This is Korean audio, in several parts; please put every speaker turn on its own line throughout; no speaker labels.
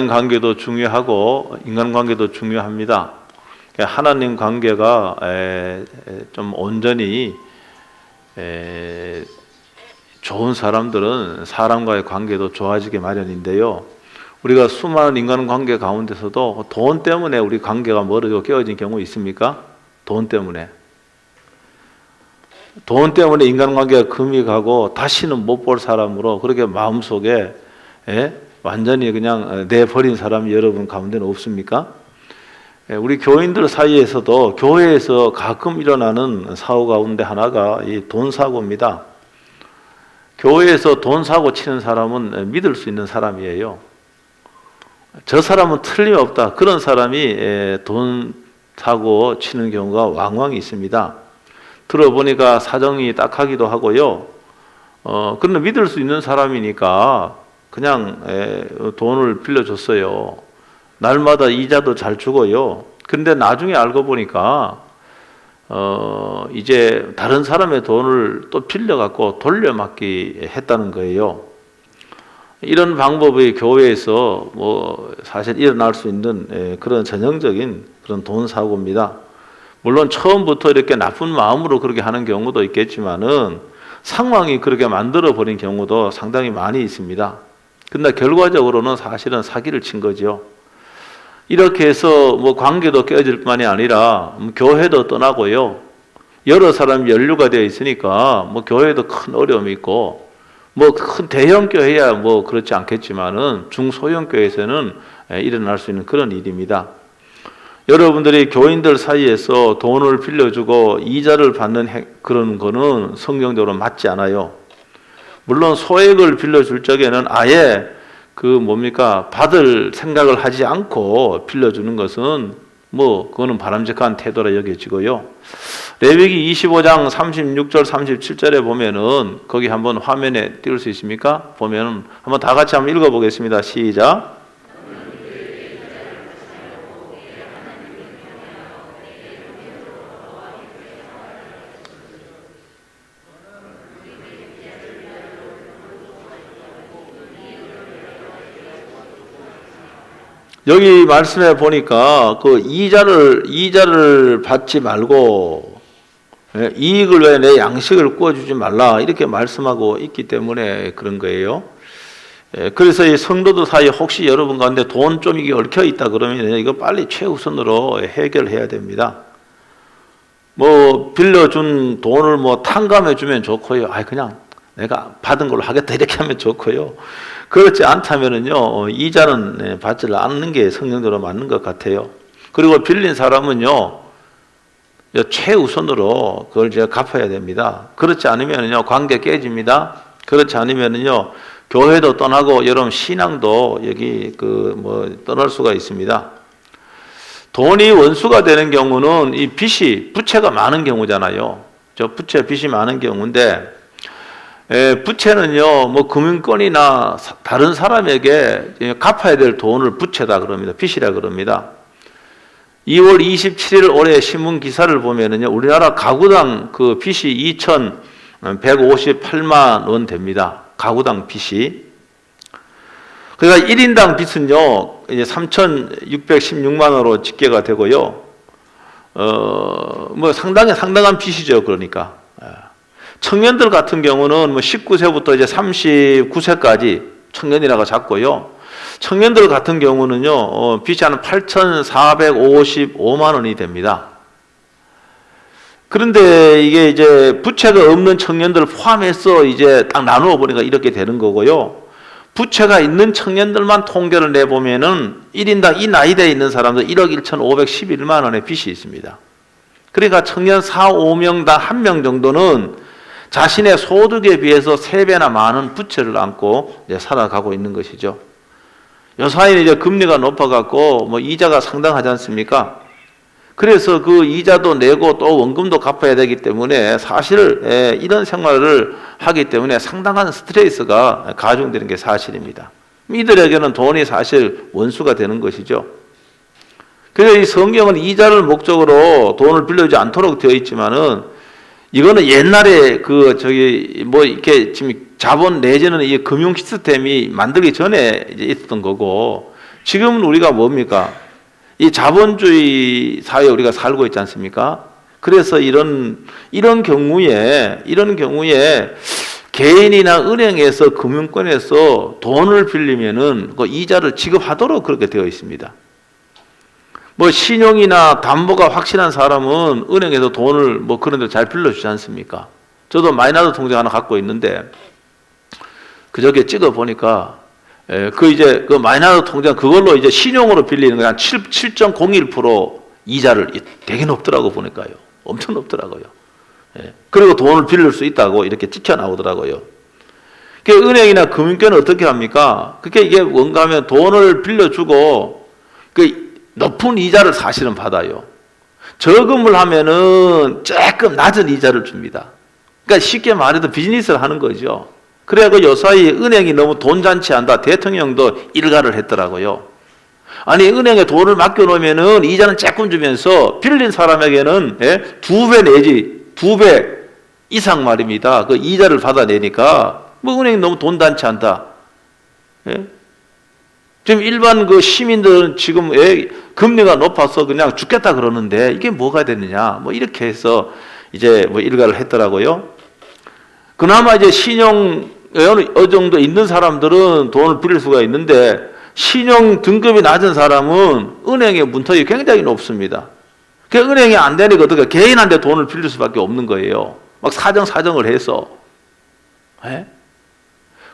관계도 중요하고 인간관계도 중요합니다. 하나님 관계가 좀 온전히 좋은 사람들은 사람과의 관계도 좋아지게 마련인데요. 우리가 수많은 인간관계 가운데서도 돈 때문에 우리 관계가 멀어지고 깨어진 경우 있습니까? 돈 때문에. 돈 때문에 인간관계가 금이 가고 다시는 못 볼 사람으로 그렇게 마음속에 완전히 그냥 내버린 사람이 여러분 가운데는 없습니까? 우리 교인들 사이에서도 교회에서 가끔 일어나는 사고 가운데 하나가 이 돈 사고입니다. 교회에서 돈 사고 치는 사람은 믿을 수 있는 사람이에요. 저 사람은 틀림없다. 그런 사람이 돈 사고 치는 경우가 왕왕 있습니다. 들어보니까 사정이 딱하기도 하고요. 그런데 믿을 수 있는 사람이니까 그냥 돈을 빌려줬어요. 날마다 이자도 잘 주고요. 근데 나중에 알고 보니까 이제 다른 사람의 돈을 또 빌려갖고 돌려막기 했다는 거예요. 이런 방법이 교회에서 사실 일어날 수 있는 그런 전형적인 그런 돈 사고입니다. 물론 처음부터 이렇게 나쁜 마음으로 그렇게 하는 경우도 있겠지만은 상황이 그렇게 만들어 버린 경우도 상당히 많이 있습니다. 근데 결과적으로는 사실은 사기를 친 거죠. 이렇게 해서 관계도 깨어질 뿐만이 아니라 교회도 떠나고요. 여러 사람이 연루가 되어 있으니까 교회도 큰 어려움이 있고 큰 대형 교회야 그렇지 않겠지만은 중소형 교회에서는 일어날 수 있는 그런 일입니다. 여러분들이 교인들 사이에서 돈을 빌려주고 이자를 받는 그런 거는 성경적으로 맞지 않아요. 물론 소액을 빌려줄 적에는 아예 받을 생각을 하지 않고 빌려주는 것은 그거는 바람직한 태도라 여겨지고요. 레위기 25장 36절 37절에 보면은 거기 한번 화면에 띄울 수 있습니까? 보면은 한번 다 같이 한번 읽어보겠습니다. 시작. 여기 말씀해 보니까 그 이자를 받지 말고 이익을 왜 내 양식을 구워주지 말라 이렇게 말씀하고 있기 때문에 그런 거예요. 그래서 이 성도들 사이에 혹시 여러분 가운데 돈 좀 이게 얽혀 있다 그러면 이거 빨리 최우선으로 해결해야 됩니다. 빌려준 돈을 탕감해 주면 좋고요. 그냥 내가 받은 걸로 하겠다 이렇게 하면 좋고요. 그렇지 않다면은요, 이자는 받지 않는 게 성경대로 맞는 것 같아요. 그리고 빌린 사람은요, 최우선으로 그걸 제가 갚아야 됩니다. 그렇지 않으면은요, 관계 깨집니다. 그렇지 않으면은요, 교회도 떠나고 여러분 신앙도 여기 떠날 수가 있습니다. 돈이 원수가 되는 경우는 이 부채가 많은 경우잖아요. 빚이 많은 경우인데, 부채는요, 금융권이나 다른 사람에게 갚아야 될 돈을 부채다 그럽니다. 빚이라 그럽니다. 2월 27일 올해 신문 기사를 보면은요, 우리나라 가구당 그 빚이 2,158만 원 됩니다. 가구당 빚이. 그러니까 1인당 빚은요, 이제 3,616만 원으로 집계가 되고요. 상당한 빚이죠, 그러니까. 청년들 같은 경우는 19세부터 이제 39세까지 청년이라고 잡고요. 청년들 같은 경우는요, 빚이 한 8,455만 원이 됩니다. 그런데 이게 이제 부채가 없는 청년들을 포함해서 이제 딱 나누어 보니까 이렇게 되는 거고요. 부채가 있는 청년들만 통계를 내보면은 1인당 이 나이대에 있는 사람들 1억 1,511만 원의 빚이 있습니다. 그러니까 청년 4, 5명당 1명 정도는 자신의 소득에 비해서 3배나 많은 부채를 안고 살아가고 있는 것이죠. 요사이는 이제 금리가 높아갖고 이자가 상당하지 않습니까? 그래서 그 이자도 내고 또 원금도 갚아야 되기 때문에 사실 이런 생활을 하기 때문에 상당한 스트레스가 가중되는 게 사실입니다. 이들에게는 돈이 사실 원수가 되는 것이죠. 그래서 이 성경은 이자를 목적으로 돈을 빌려주지 않도록 되어 있지만은 이거는 옛날에 이렇게 지금 자본 내지는 이 금융 시스템이 만들기 전에 이제 있었던 거고, 지금은 우리가 뭡니까? 이 자본주의 사회에 우리가 살고 있지 않습니까? 그래서 이런 경우에 개인이나 은행에서 금융권에서 돈을 빌리면은 그 이자를 지급하도록 그렇게 되어 있습니다. 뭐 신용이나 담보가 확실한 사람은 은행에서 돈을 뭐 그런 데 잘 빌려주지 않습니까? 저도 마이너스 통장 하나 갖고 있는데 그저께 찍어 보니까 그 마이너스 통장 그걸로 이제 신용으로 빌리는 게 한 7.01% 이자를 되게 높더라고 보니까요. 엄청 높더라고요. 그리고 돈을 빌릴 수 있다고 이렇게 찍혀 나오더라고요. 은행이나 금융권은 어떻게 합니까? 그게 이게 뭔가 하면 돈을 빌려주고 그 높은 이자를 사실은 받아요. 저금을 하면은 조금 낮은 이자를 줍니다. 그러니까 쉽게 말해도 비즈니스를 하는 거죠. 그래갖고 요사이 은행이 너무 돈 잔치한다. 대통령도 일가를 했더라고요. 아니 은행에 돈을 맡겨놓으면은 이자는 조금 주면서 빌린 사람에게는 2배 내지 2배 이상 말입니다. 그 이자를 받아내니까 뭐 은행이 너무 돈 잔치한다. 지금 일반 그 시민들은 지금 금리가 높아서 그냥 죽겠다 그러는데 이게 뭐가 되느냐 뭐 이렇게 해서 이제 뭐 일가를 했더라고요. 그나마 이제 신용 어느 정도 있는 사람들은 돈을 빌릴 수가 있는데 신용 등급이 낮은 사람은 은행의 문턱이 굉장히 높습니다. 그러니까 은행이 안 되니까 어떻게 개인한테 돈을 빌릴 수밖에 없는 거예요. 막 사정을 해서.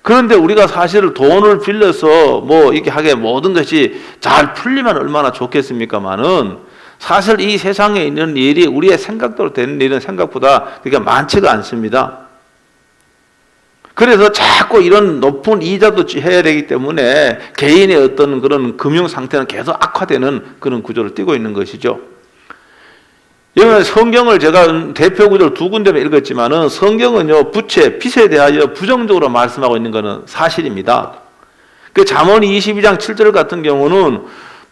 그런데 우리가 사실 돈을 빌려서 뭐 이렇게 하게 모든 것이 잘 풀리면 얼마나 좋겠습니까만은 사실 이 세상에 있는 일이 우리의 생각대로 되는 일은 생각보다 그렇게 많지가 않습니다. 그래서 자꾸 이런 높은 이자도 해야 되기 때문에 개인의 어떤 그런 금융 상태는 계속 악화되는 그런 구조를 띠고 있는 것이죠. 여기 성경을 제가 대표 구조를 두 군데만 읽었지만은 성경은요 부채, 빚에 대하여 부정적으로 말씀하고 있는 것은 사실입니다. 그 잠언 22장 7절 같은 경우는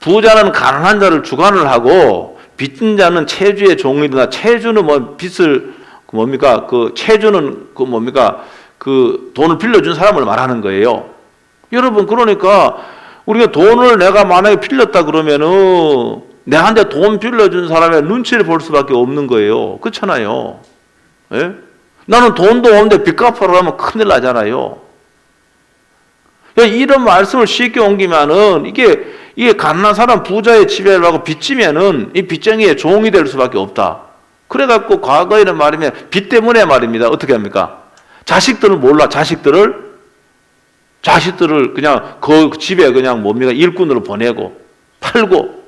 부자는 가난한 자를 주관을 하고 빚진 자는 채주의 종이다. 채주는 뭐 빚을 뭡니까? 그 채주는 그 뭡니까? 그 돈을 빌려준 사람을 말하는 거예요. 여러분 그러니까 우리가 돈을 내가 만약에 빌렸다 그러면은 내한테 돈 빌려준 사람의 눈치를 볼 수밖에 없는 거예요. 그렇잖아요. 나는 돈도 없는데 빚 갚으러 가면 큰일 나잖아요. 이런 말씀을 쉽게 옮기면은 이게 가난한 사람 부자의 지배를 하고 빚지면은 이 빚쟁이의 종이 될 수밖에 없다. 그래갖고 과거에는 말이면 빚 때문에 말입니다. 어떻게 합니까? 자식들을 몰라. 자식들을 그냥 그 집에 그냥 뭡니까? 일꾼으로 보내고 팔고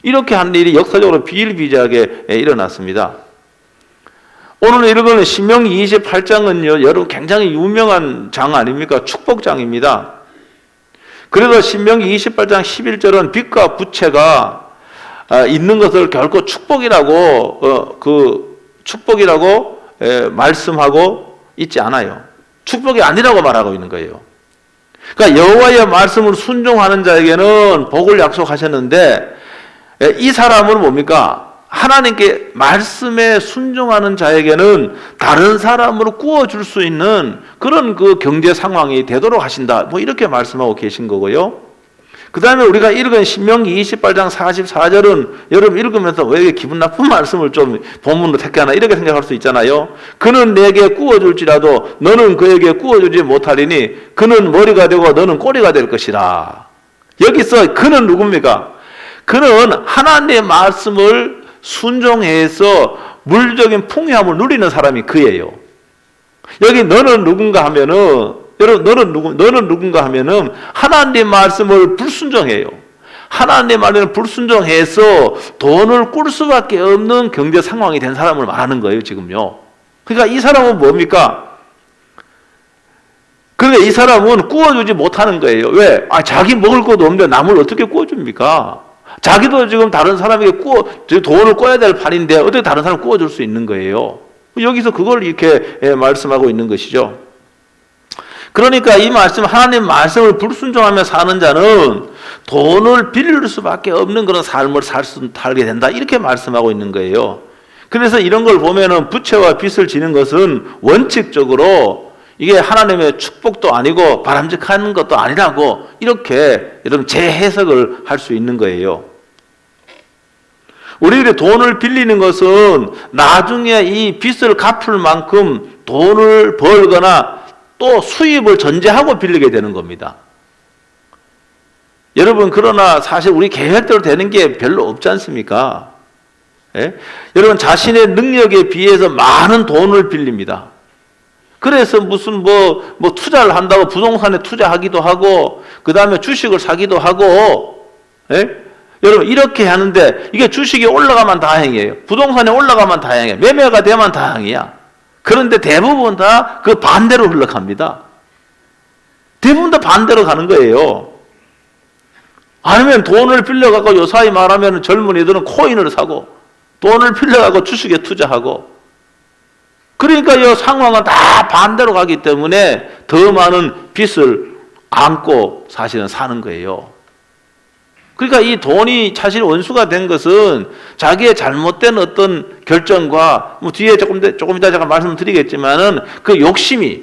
이렇게 하는 일이 역사적으로 비일비재하게 일어났습니다. 오늘 읽은 신명기 28장은요, 여러분 굉장히 유명한 장 아닙니까? 축복장입니다. 그래서 신명기 28장 11절은 빚과 부채가 있는 것을 결코 축복이라고 말씀하고 있지 않아요. 축복이 아니라고 말하고 있는 거예요. 그러니까 여호와의 말씀을 순종하는 자에게는 복을 약속하셨는데 이 사람은 뭡니까? 하나님께 말씀에 순종하는 자에게는 다른 사람으로 구워줄 수 있는 그런 그 경제 상황이 되도록 하신다. 뭐 이렇게 말씀하고 계신 거고요. 그 다음에 우리가 읽은 신명기 28장 44절은 여러분 읽으면서 왜 이렇게 기분 나쁜 말씀을 좀 본문으로 택하나 이렇게 생각할 수 있잖아요. 그는 내게 구워줄지라도 너는 그에게 구워주지 못하리니 그는 머리가 되고 너는 꼬리가 될 것이라. 여기서 그는 누굽니까? 그는 하나님의 말씀을 순종해서 물적인 풍요함을 누리는 사람이 그예요. 여기 너는 누군가 하면은 여러분 너는 누군가 하면은 하나님의 말씀을 불순종해요. 하나님의 말씀을 불순종해서 돈을 꿀 수밖에 없는 경제 상황이 된 사람을 말하는 거예요, 지금요. 그러니까 이 사람은 뭡니까? 그런데 이 사람은 구워주지 못하는 거예요. 왜? 자기 먹을 것도 없는데 남을 어떻게 구워줍니까? 자기도 지금 다른 사람에게 돈을 꿔야 될 판인데 어떻게 다른 사람 구워줄 수 있는 거예요? 여기서 그걸 이렇게 말씀하고 있는 것이죠. 그러니까 이 말씀, 하나님 말씀을 불순종하며 사는 자는 돈을 빌릴 수밖에 없는 그런 삶을 살게 된다. 이렇게 말씀하고 있는 거예요. 그래서 이런 걸 보면은 부채와 빚을 지는 것은 원칙적으로 이게 하나님의 축복도 아니고 바람직한 것도 아니라고 이렇게 여러분 재해석을 할 수 있는 거예요. 우리들이 돈을 빌리는 것은 나중에 이 빚을 갚을 만큼 돈을 벌거나 또 수입을 전제하고 빌리게 되는 겁니다. 여러분, 그러나 사실 우리 계획대로 되는 게 별로 없지 않습니까? 예? 여러분, 자신의 능력에 비해서 많은 돈을 빌립니다. 그래서 무슨 투자를 한다고 부동산에 투자하기도 하고, 그 다음에 주식을 사기도 하고, 예? 여러분, 이렇게 하는데, 이게 주식이 올라가면 다행이에요. 부동산에 올라가면 다행이에요. 매매가 되면 다행이야. 그런데 대부분 다 그 반대로 흘러갑니다. 대부분 다 반대로 가는 거예요. 아니면 돈을 빌려갖고 요사이 말하면 젊은이들은 코인을 사고, 돈을 빌려갖고 주식에 투자하고, 그러니까 이 상황은 다 반대로 가기 때문에 더 많은 빚을 안고 사실은 사는 거예요. 그러니까 이 돈이 사실 원수가 된 것은 자기의 잘못된 어떤 결정과 뒤에 조금 이따 제가 말씀드리겠지만은 그 욕심이,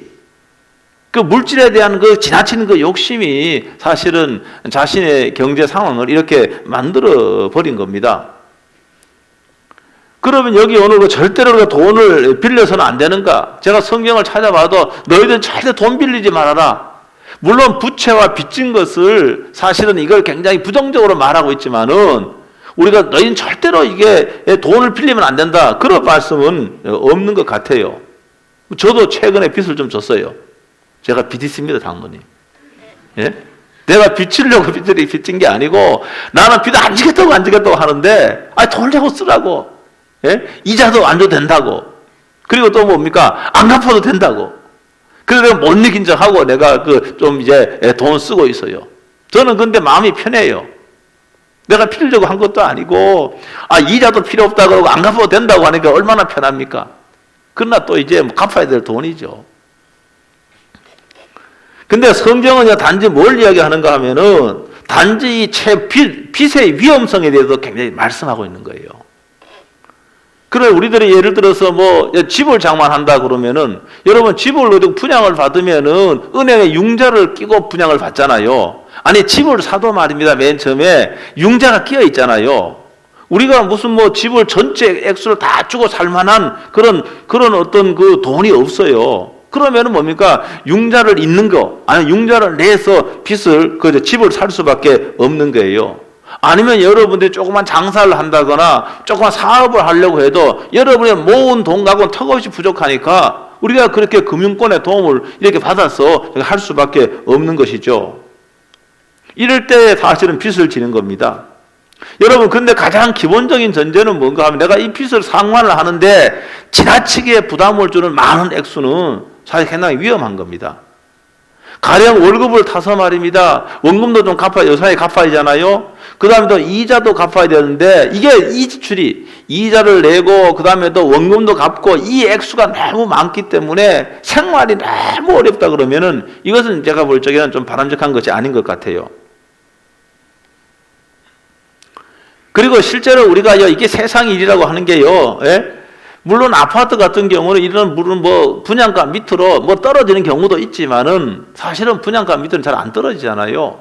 그 물질에 대한 그 지나치는 그 욕심이 사실은 자신의 경제 상황을 이렇게 만들어 버린 겁니다. 그러면 여기 오늘 절대로 돈을 빌려서는 안 되는가? 제가 성경을 찾아봐도 너희들 절대 돈 빌리지 말아라. 물론 부채와 빚진 것을 사실은 이걸 굉장히 부정적으로 말하고 있지만은 우리가 너희는 절대로 이게 돈을 빌리면 안 된다. 그런 말씀은 없는 것 같아요. 저도 최근에 빚을 좀 졌어요. 제가 빚 있습니다, 장모님. 예? 내가 빚지려고 빚진 게 아니고 나는 빚 안 지겠다고 하는데 돈을 자꾸 쓰라고. 예? 이자도 안 줘도 된다고. 그리고 또 뭡니까? 안 갚아도 된다고. 그래서 내가 못 이긴 척하고 내가 좀 이제 돈 쓰고 있어요. 저는 근데 마음이 편해요. 내가 필요하고 한 것도 아니고, 이자도 필요 없다 그러고 안 갚아도 된다고 하니까 얼마나 편합니까? 그러나 또 이제 갚아야 될 돈이죠. 근데 성경은 단지 뭘 이야기하는가 하면은, 단지 이 빚의 위험성에 대해서 굉장히 말씀하고 있는 거예요. 그래, 우리들이 예를 들어서 집을 장만한다 그러면은, 여러분 집을 분양을 받으면은 은행에 융자를 끼고 분양을 받잖아요. 아니, 집을 사도 말입니다. 맨 처음에 융자가 끼어 있잖아요. 우리가 무슨 집을 전체 액수를 다 주고 살 만한 그런 어떤 그 돈이 없어요. 그러면은 뭡니까? 융자를 잇는 거, 아니 융자를 내서 집을 살 수밖에 없는 거예요. 아니면 여러분들이 조그만 장사를 한다거나 조그만 사업을 하려고 해도 여러분의 모은 돈 갖고는 턱없이 부족하니까 우리가 그렇게 금융권의 도움을 이렇게 받아서 할 수밖에 없는 것이죠. 이럴 때 사실은 빚을 지는 겁니다. 여러분, 근데 가장 기본적인 전제는 뭔가 하면 내가 이 빚을 상환을 하는데 지나치게 부담을 주는 많은 액수는 사실 굉장히 위험한 겁니다. 가령 월급을 타서 말입니다. 원금도 좀 요사이 갚아야 되잖아요. 그 다음에 또 이자도 갚아야 되는데, 이게 이 지출이, 이자를 내고, 그 다음에 또 원금도 갚고, 이 액수가 너무 많기 때문에 생활이 너무 어렵다 그러면은 이것은 제가 볼 적에는 좀 바람직한 것이 아닌 것 같아요. 그리고 실제로 우리가 이게 세상 일이라고 하는 게요, 예? 물론 아파트 같은 경우는 이런 분양가 밑으로 떨어지는 경우도 있지만은 사실은 분양가 밑으로는 잘 안 떨어지잖아요.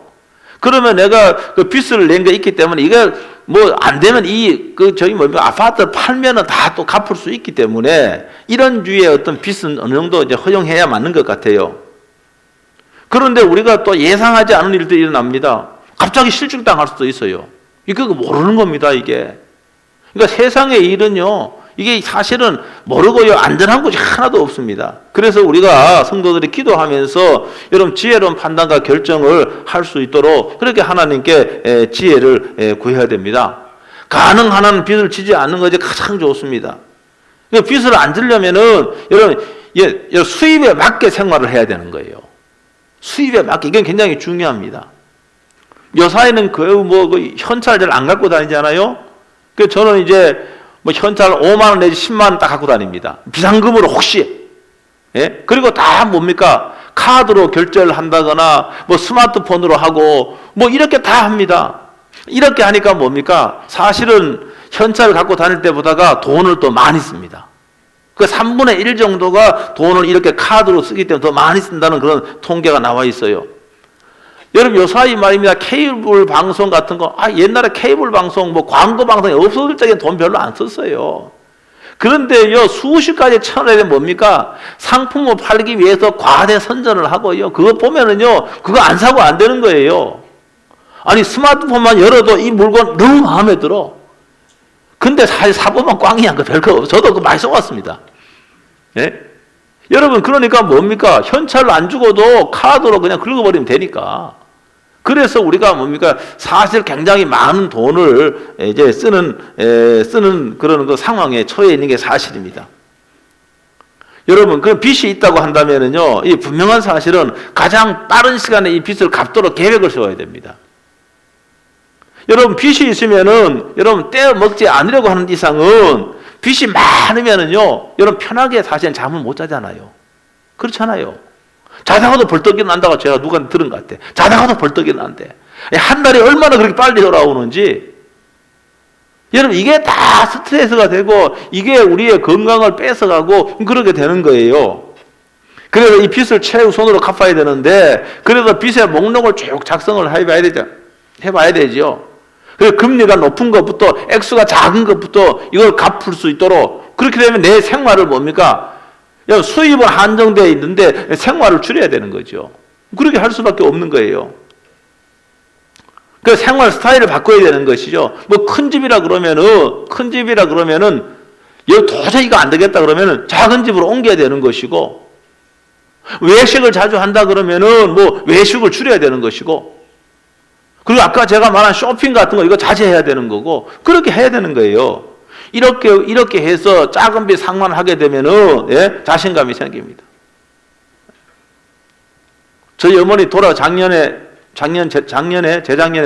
그러면 내가 그 빚을 낸 게 있기 때문에 이게 안 되면 아파트 팔면은 다 또 갚을 수 있기 때문에 이런 주의 어떤 빚은 어느 정도 이제 허용해야 맞는 것 같아요. 그런데 우리가 또 예상하지 않은 일들이 일어납니다. 갑자기 실직당할 수도 있어요. 이거 모르는 겁니다, 이게. 그러니까 세상의 일은요, 이게 사실은 모르고요, 안전한 것이 하나도 없습니다. 그래서 우리가 성도들이 기도하면서 여러분 지혜로운 판단과 결정을 할 수 있도록 그렇게 하나님께 지혜를 구해야 됩니다. 가능한 한 빚을 지지 않는 것이 가장 좋습니다. 빚을 안 지려면은 여러분 수입에 맞게 생활을 해야 되는 거예요. 수입에 맞게. 이게 굉장히 중요합니다. 요사이는 현찰 잘 안 갖고 다니잖아요. 그래서 저는 이제 현찰 5만 원 내지 10만 원 딱 갖고 다닙니다. 비상금으로 혹시. 예? 그리고 다 뭡니까? 카드로 결제를 한다거나 스마트폰으로 하고 이렇게 다 합니다. 이렇게 하니까 뭡니까? 사실은 현찰을 갖고 다닐 때보다가 돈을 또 많이 씁니다. 그 3분의 1 정도가 돈을 이렇게 카드로 쓰기 때문에 더 많이 쓴다는 그런 통계가 나와 있어요. 여러분 요사이 말입니다. 케이블 방송 같은 거, 옛날에 케이블 방송, 뭐 광고 방송이 없어질 적에 돈 별로 안 썼어요. 그런데요, 수십 가지 채널에 뭡니까? 상품을 팔기 위해서 과대 선전을 하고요. 그거 보면은요, 그거 안 사고 안 되는 거예요. 아니, 스마트폰만 열어도 이 물건 너무 마음에 들어. 근데 사실 사보면 꽝이야. 그 별거 없어. 저도 그거 많이 써봤습니다. 예? 여러분, 그러니까 뭡니까? 현찰로 안 주고도 카드로 그냥 긁어버리면 되니까. 그래서 우리가 뭡니까? 사실 굉장히 많은 돈을 이제 쓰는 그런 그 상황에 처해 있는 게 사실입니다. 여러분, 그 빚이 있다고 한다면은요, 이 분명한 사실은 가장 빠른 시간에 이 빚을 갚도록 계획을 세워야 됩니다. 여러분, 빚이 있으면은, 여러분, 떼어먹지 않으려고 하는 이상은, 빚이 많으면은요, 여러분, 편하게 사실은 잠을 못 자잖아요. 그렇잖아요. 자다가도 벌떡 일어난다고 제가 누가 들은 것 같아. 자다가도 벌떡 일어난대. 한 달이 얼마나 그렇게 빨리 돌아오는지. 여러분, 이게 다 스트레스가 되고, 이게 우리의 건강을 뺏어가고, 그렇게 되는 거예요. 그래서 이 빚을 최우선으로 갚아야 되는데, 그래서 빚의 목록을 쭉 작성을 해봐야 되죠. 그래서 금리가 높은 것부터, 액수가 작은 것부터 이걸 갚을 수 있도록, 그렇게 되면 내 생활을 뭡니까? 수입은 한정되어 있는데 생활을 줄여야 되는 거죠. 그렇게 할 수밖에 없는 거예요. 그 생활 스타일을 바꿔야 되는 것이죠. 뭐 큰 집이라 그러면은 여기 도저히 이거 안 되겠다 그러면은 작은 집으로 옮겨야 되는 것이고, 외식을 자주 한다 그러면은 뭐 외식을 줄여야 되는 것이고, 그리고 아까 제가 말한 쇼핑 같은 거 이거 자제해야 되는 거고, 그렇게 해야 되는 거예요. 이렇게 해서 작은 빚 상환하게 되면은, 자신감이 생깁니다. 저희 어머니 재작년에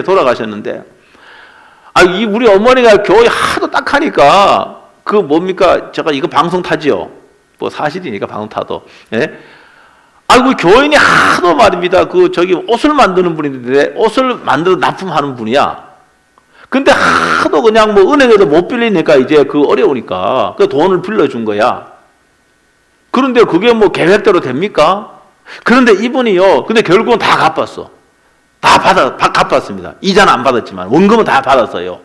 돌아가셨는데, 우리 어머니가 교회 하도 딱하니까, 제가 이거 방송 타지요. 뭐 사실이니까 방송 타도. 우리 교인이 하도 말입니다. 옷을 만드는 분인데, 옷을 만들어 납품하는 분이야. 근데 하도 그냥 뭐 은행에서 못 빌리니까 이제 어려우니까 그 돈을 빌려준 거야. 그런데 그게 뭐 계획대로 됩니까? 그런데 이분이요. 근데 결국은 다 갚았어. 갚았습니다. 이자는 안 받았지만 원금은 다 받았어요.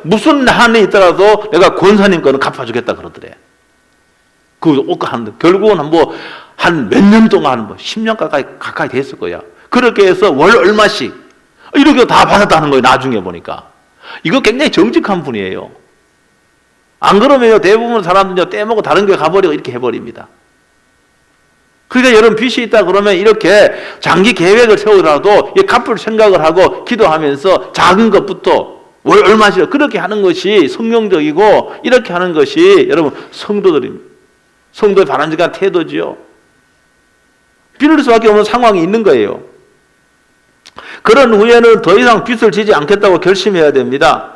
무슨 한이 있더라도 내가 권사님 거는 갚아주겠다 그러더래. 옷가 하는데 결국은 한 몇 년 동안 10년 가까이 됐을 거야. 그렇게 해서 월 얼마씩 이렇게 다 받았다는 거예요. 나중에 보니까. 이거 굉장히 정직한 분이에요. 안 그러면 대부분 사람들이 떼먹고 다른 교회 가버리고 이렇게 해버립니다. 그러니까 여러분 빚이 있다 그러면 이렇게 장기 계획을 세우더라도 갚을 생각을 하고 기도하면서 작은 것부터 월 얼마씩 그렇게 하는 것이 성경적이고, 이렇게 하는 것이 여러분 성도의 바람직한 태도지요. 빌릴 수밖에 없는 상황이 있는 거예요. 그런 후에는 더 이상 빚을 지지 않겠다고 결심해야 됩니다.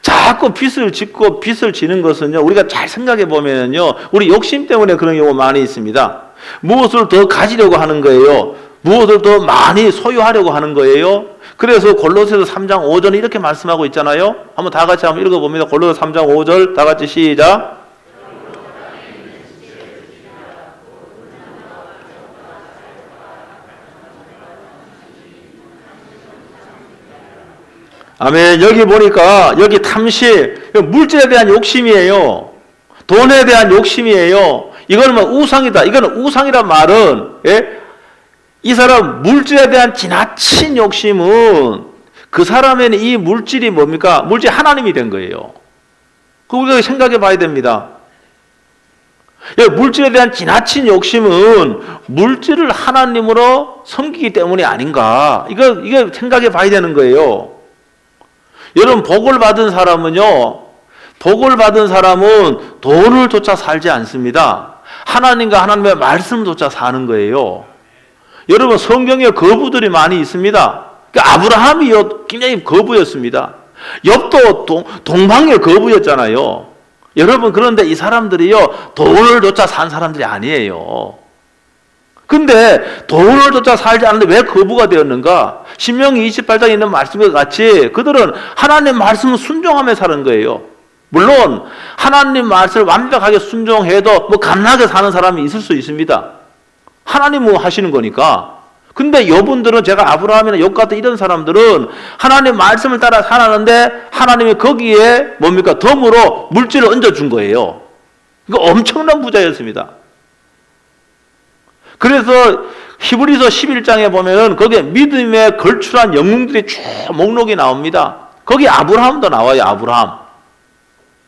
자꾸 빚을 짓고 빚을 지는 것은요, 우리가 잘 생각해 보면요, 우리 욕심 때문에 그런 경우가 많이 있습니다. 무엇을 더 가지려고 하는 거예요. 무엇을 더 많이 소유하려고 하는 거예요. 그래서 골로새서 3장 5절에 이렇게 말씀하고 있잖아요. 다 같이 한번 읽어봅니다. 골로새 3장 5절 다 같이 시작. 아멘. 여기 보니까 여기 탐심, 물질에 대한 욕심이에요. 돈에 대한 욕심이에요. 이거는 뭐 우상이다. 이거는 우상이란 말은, 이 사람 물질에 대한 지나친 욕심은 그 사람에는 이 물질이 뭡니까? 물질 하나님이 된 거예요. 우리가 생각해 봐야 됩니다. 물질에 대한 지나친 욕심은 물질을 하나님으로 섬기기 때문이 아닌가? 이거 생각해 봐야 되는 거예요. 여러분, 복을 받은 사람은 돈을 쫓아 살지 않습니다. 하나님과 하나님의 말씀조차 사는 거예요. 여러분, 성경에 거부들이 많이 있습니다. 아브라함이 굉장히 거부였습니다. 욥도 동방의 거부였잖아요. 여러분, 그런데 이 사람들이요, 돈을 쫓아 산 사람들이 아니에요. 근데 돈을 쫓아 살지 않는데 왜 거부가 되었는가? 신명기 28장에 있는 말씀과 같이 그들은 하나님 말씀을 순종하며 사는 거예요. 물론 하나님 말씀을 완벽하게 순종해도 뭐 가난하게 사는 사람이 있을 수 있습니다. 하나님 뭐 하시는 거니까. 근데 이분들은 제가 아브라함이나 욥 같은 이런 사람들은 하나님 말씀을 따라 살았는데 하나님이 거기에 뭡니까? 덤으로 물질을 얹어준 거예요. 이거 엄청난 부자였습니다. 그래서 히브리서 11장에 보면은 거기에 믿음에 걸출한 영웅들이 쭉 목록이 나옵니다. 거기 아브라함도 나와요. 아브라함.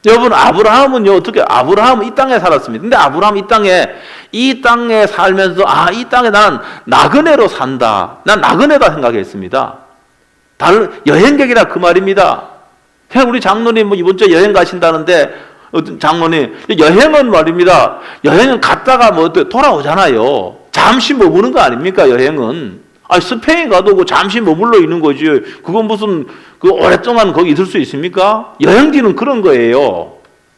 여러분, 아브라함은요, 어떻게, 아브라함은 이 땅에 살았습니다. 근데 아브라함 이 땅에 살면서, 이 땅에 나는 나그네로 산다. 난 나그네다 생각했습니다. 다른, 여행객이라 그 말입니다. 그냥 우리 장로님 뭐 이번 주에 여행 가신다는데, 어떤 장로님, 여행은 말입니다. 여행은 갔다가 뭐 돌아오잖아요. 잠시 머무는 거 아닙니까, 여행은. 스페인 가도 그 잠시 머물러 있는 거지. 그건 무슨 오랫동안 거기 있을 수 있습니까? 여행지는 그런 거예요.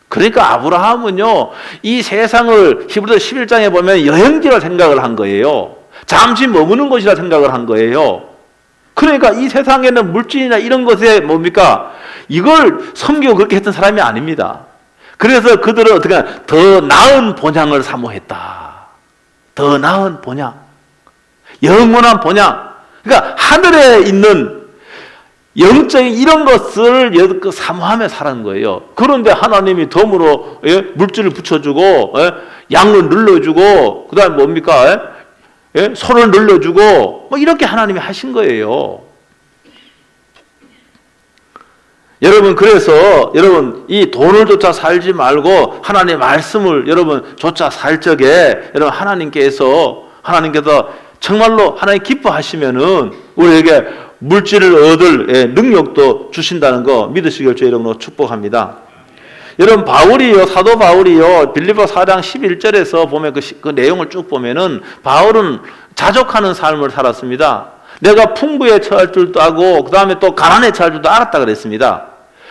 그러니까 아브라함은요, 이 세상을 히브리서 11장에 보면 여행지라 생각을 한 거예요. 잠시 머무는 곳이라 생각을 한 거예요. 그러니까 이 세상에는 물질이나 이런 것에 뭡니까? 이걸 섬기고 그렇게 했던 사람이 아닙니다. 그래서 그들은 어떻게 하냐? 더 나은 본향을 사모했다. 더 나은 본향. 영원한 본향. 그러니까 하늘에 있는 영적인 이런 것을 사모하며 살아는 거예요. 그런데 하나님이 덤으로 물질을 붙여주고 양을 늘려주고 그 다음에 뭡니까? 소를 늘려주고 뭐 이렇게 하나님이 하신 거예요. 여러분, 그래서 여러분 이 돈을 조차 살지 말고 하나님의 말씀을 여러분 조차 살 적에 여러분 하나님께서 정말로 하나님 기뻐하시면은 우리에게 물질을 얻을 능력도 주신다는 거 믿으시길 주의 이름으로 축복합니다. 여러분, 사도 바울이요, 빌립보 4장 11절에서 보면 그 내용을 쭉 보면은 바울은 자족하는 삶을 살았습니다. 내가 풍부에 처할 줄도 알고 그 다음에 또 가난에 처할 줄도 알았다 그랬습니다.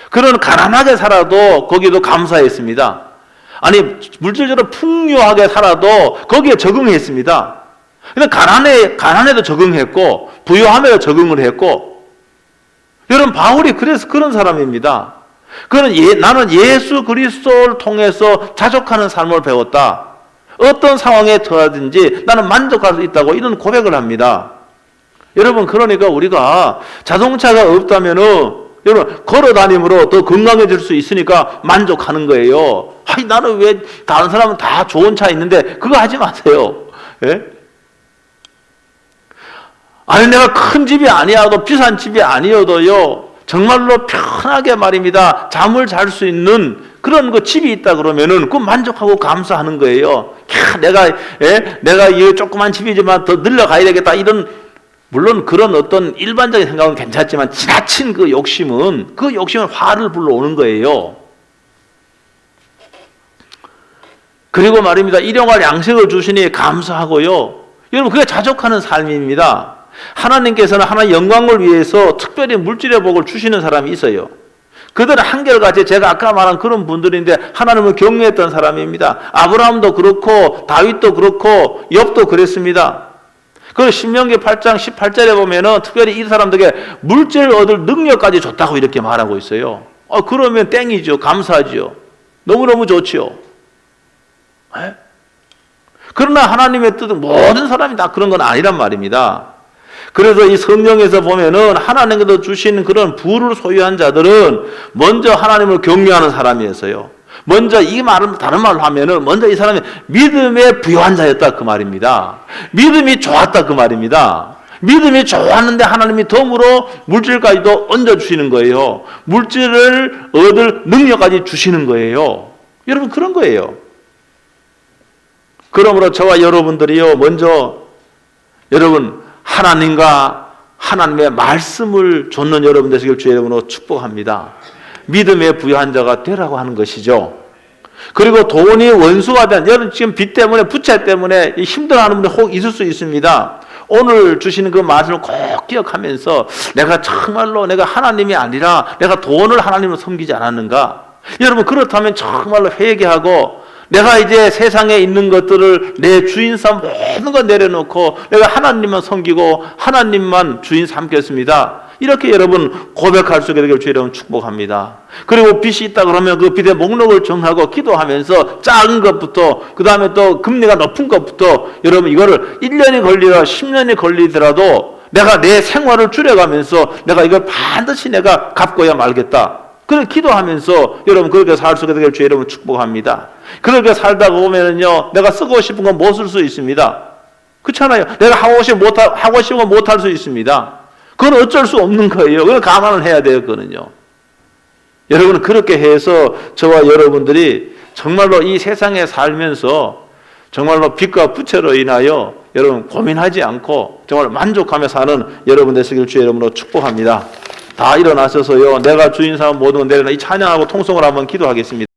그런 가난하게 살아도 거기도 감사했습니다. 아니, 물질적으로 풍요하게 살아도 거기에 적응했습니다. 근데 가난에도 적응했고, 부유함에도 적응을 했고, 여러분, 바울이 그래서 그런 사람입니다. 나는 예수 그리스도를 통해서 자족하는 삶을 배웠다. 어떤 상황에 처하든지 나는 만족할 수 있다고 이런 고백을 합니다. 여러분, 그러니까 우리가 자동차가 없다면은, 여러분, 걸어 다님으로 더 건강해질 수 있으니까 만족하는 거예요. 나는 왜 다른 사람은 다 좋은 차 있는데, 그거 하지 마세요. 예? 내가 큰 집이 아니어도 비싼 집이 아니어도요, 정말로 편하게 말입니다. 잠을 잘 수 있는 그런 집이 있다 그러면은 그 만족하고 감사하는 거예요. 내가 이 조그만 집이지만 더 늘려가야 되겠다. 물론 그런 어떤 일반적인 생각은 괜찮지만 지나친 그 욕심은 화를 불러오는 거예요. 그리고 말입니다. 일용할 양식을 주시니 감사하고요. 여러분, 그게 자족하는 삶입니다. 하나님께서는 하나님의 영광을 위해서 특별히 물질의 복을 주시는 사람이 있어요. 그들은 한결같이 제가 아까 말한 그런 분들인데 하나님을 경외했던 사람입니다. 아브라함도 그렇고 다윗도 그렇고 욥도 그랬습니다. 그 신명기 8장 18절에 보면은 특별히 이 사람들에게 물질을 얻을 능력까지 줬다고 이렇게 말하고 있어요. 그러면 땡이죠. 감사하죠. 너무너무 좋죠. 그러나 하나님의 뜻은 모든 사람이 다 그런 건 아니란 말입니다. 그래서 이 성경에서 보면은 하나님께서 주신 그런 부를 소유한 자들은 먼저 하나님을 경외하는 사람이었어요. 먼저 이 말은 다른 말로 하면은 먼저 이 사람이 믿음에 부유한 자였다 그 말입니다. 믿음이 좋았다 그 말입니다. 믿음이 좋았는데 하나님이 덤으로 물질까지도 얹어주시는 거예요. 물질을 얻을 능력까지 주시는 거예요. 여러분, 그런 거예요. 그러므로 저와 여러분들이요, 먼저 여러분 하나님과 하나님의 말씀을 좇는 여러분 되시길 주의 이름으로 축복합니다. 믿음에 부유한 자가 되라고 하는 것이죠. 그리고 돈이 원수가 된, 여러분 지금 빚 때문에 부채 때문에 힘들어하는 분이 혹 있을 수 있습니다. 오늘 주시는 그 말씀을 꼭 기억하면서 내가 하나님이 아니라 내가 돈을 하나님을 섬기지 않았는가? 여러분, 그렇다면 정말로 회개하고 내가 이제 세상에 있는 것들을 내 주인 삼 모든 거 내려놓고 내가 하나님만 섬기고 하나님만 주인 삼겠습니다. 이렇게 여러분 고백할 수 있게 되길 주의 이름으로 축복합니다. 그리고 빚이 있다 그러면 그 빚의 목록을 정하고 기도하면서 작은 것부터 그 다음에 또 금리가 높은 것부터 여러분 이거를 1년이 걸리라 10년이 걸리더라도 내가 내 생활을 줄여가면서 내가 이걸 반드시 내가 갚고야 말겠다. 그렇게 기도하면서 여러분 그렇게 살 수 있게 되길 주의 이름으로 축복합니다. 그렇게 살다가 보면은요 내가 쓰고 싶은 건 못 쓸 수 있습니다. 그렇잖아요. 내가 하고 싶은 건 못 할 수 있습니다. 그건 어쩔 수 없는 거예요. 그건 감안을 해야 돼요. 그거는요. 여러분 그렇게 해서 저와 여러분들이 정말로 이 세상에 살면서 정말로 빚과 부채로 인하여 여러분 고민하지 않고 정말 만족하며 사는 여러분 되시길 주의 이름으로 축복합니다. 다 일어나셔서요. 내가 주인 삼은 모든 건 내려놔 이 찬양하고 통성을 한번 기도하겠습니다.